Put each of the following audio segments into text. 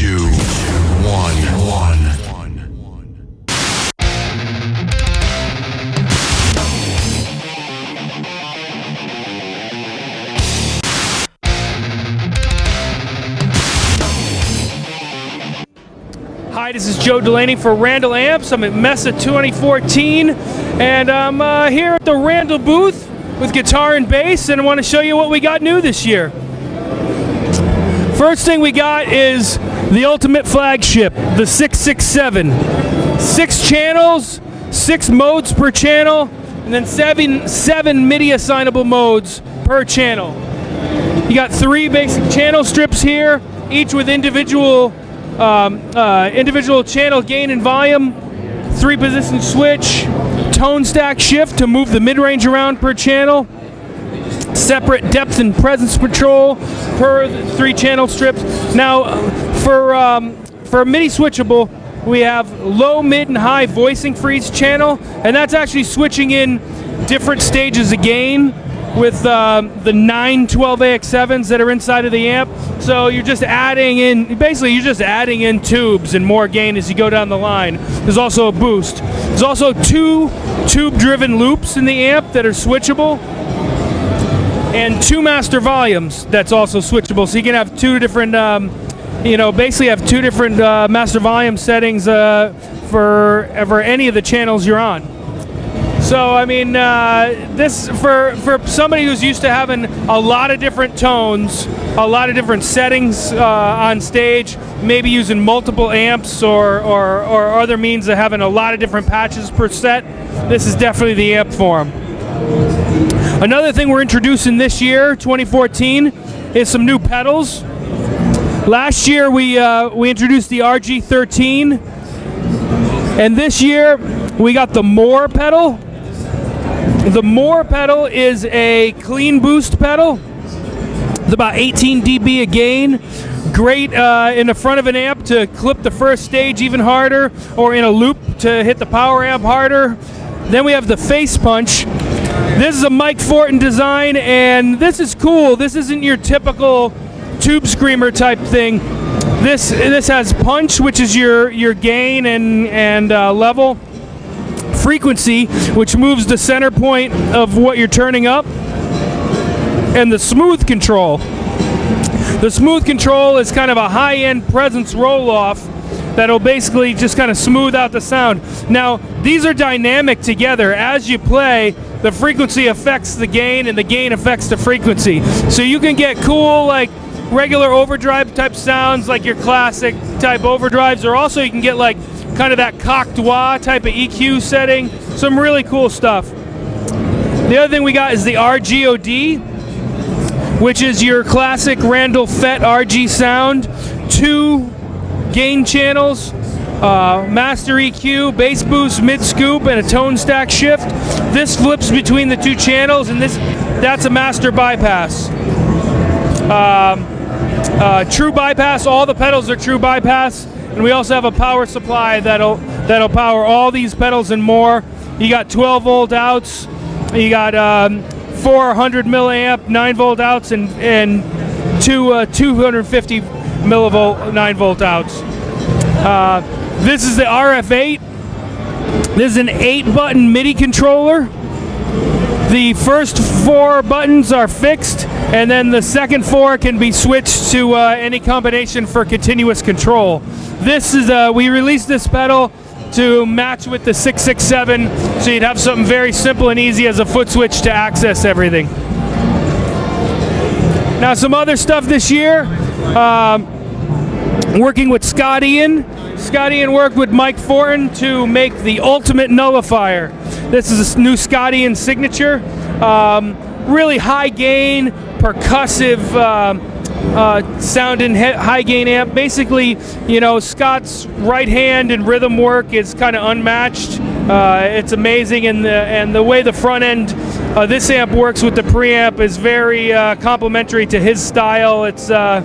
2, 1. Hi, this is Joe Delaney for Randall Amps. I'm at Mesa 2014, and I'm here at the Randall booth with Guitar-nBass, and I want to show you what we got new this year. First thing we got is the ultimate flagship, the 667. 6 channels, 6 modes per channel, and then seven MIDI assignable modes per channel. You got 3 basic channel strips here, each with individual channel gain and volume, 3-position switch, tone stack shift to move the mid-range around per channel, separate depth and presence control per 3 channel strips. Now, for MIDI switchable, we have low, mid, and high voicing for each channel, and that's actually switching in different stages of gain with the 9 12AX7s that are inside of the amp. So you're just adding in tubes and more gain as you go down the line. There's also a boost. There's also 2 tube-driven loops in the amp that are switchable, and 2 master volumes that's also switchable. So you can have 2 different, have 2 different master volume settings for any of the channels you're on. So I mean, this for somebody who's used to having a lot of different tones, a lot of different settings on stage, maybe using multiple amps or other means of having a lot of different patches per set, this is definitely the amp for them. Another thing we're introducing this year, 2014, is some new pedals. Last year we introduced the RG13, and this year we got the More pedal. The More pedal is a clean boost pedal. It's about 18 dB a gain. Great in the front of an amp to clip the first stage even harder, or in a loop to hit the power amp harder. Then we have the Face Punch. This is a Mike Fortin design, and this is cool. This isn't your typical tube screamer type thing. This has punch, which is your gain and level. Frequency, which moves the center point of what you're turning up, and the smooth control. The smooth control is kind of a high-end presence roll-off that'll basically just kind of smooth out the sound. Now, these are dynamic together. As you play, the frequency affects the gain, and the gain affects the frequency. So you can get cool, like regular overdrive type sounds, like your classic type overdrives, or also you can get like kind of that Cocteau type of EQ setting. Some really cool stuff. The other thing we got is the RGOD, which is your classic Randall FET RG sound. 2 gain channels, master EQ, bass boost, mid scoop, and a tone stack shift. This flips between the 2 channels, and that's a master bypass. True bypass. All the pedals are true bypass. And we also have a power supply that'll power all these pedals and more. You got 12-volt outs. You got 400 milliamp 9-volt outs and 250 millivolt 9-volt outs. This is the RF8. This is an 8-button MIDI controller. The first 4 buttons are fixed, and then the second 4 can be switched to any combination for continuous control. This is we released this pedal to match with the 667, so you'd have something very simple and easy as a foot switch to access everything. Now, some other stuff this year, working with Scott Ian. Scott Ian worked with Mike Fortin to make the ultimate nullifier. This is a new Scott Ian signature. Really high gain, percussive sound and high gain amp. Basically, Scott's right hand and rhythm work is kind of unmatched. It's amazing, and the way the front end this amp works with the preamp is very complementary to his style. It's a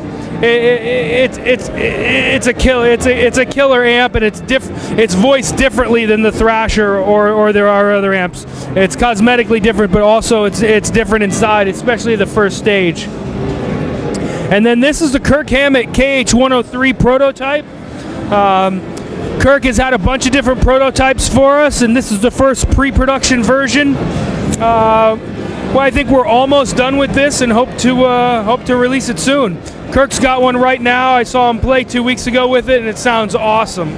killer amp, and it's voiced differently than the Thrasher or there are other amps. It's cosmetically different, but also it's different inside, especially the first stage. And then this is the Kirk Hammett KH103 prototype. Kirk has had a bunch of different prototypes for us, and this is the first pre-production version. Well, I think we're almost done with this and hope to release it soon. Kirk's got one right now. I saw him play 2 weeks ago with it, and it sounds awesome.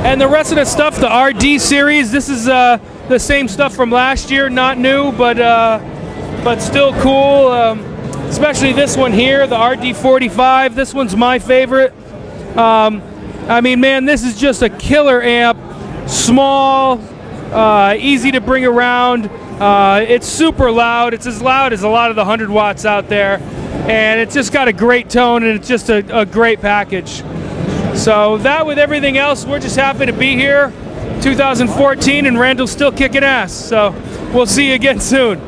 And the rest of the stuff, the RD series, this is the same stuff from last year, not new, but still cool. Especially this one here, the RD45. This one's my favorite. I mean, man, this is just a killer amp. Small, easy to bring around. It's super loud. It's as loud as a lot of the 100 watts out there. And it's just got a great tone, and it's just a great package. So that with everything else, we're just happy to be here. 2014, and Randall's still kicking ass. So we'll see you again soon.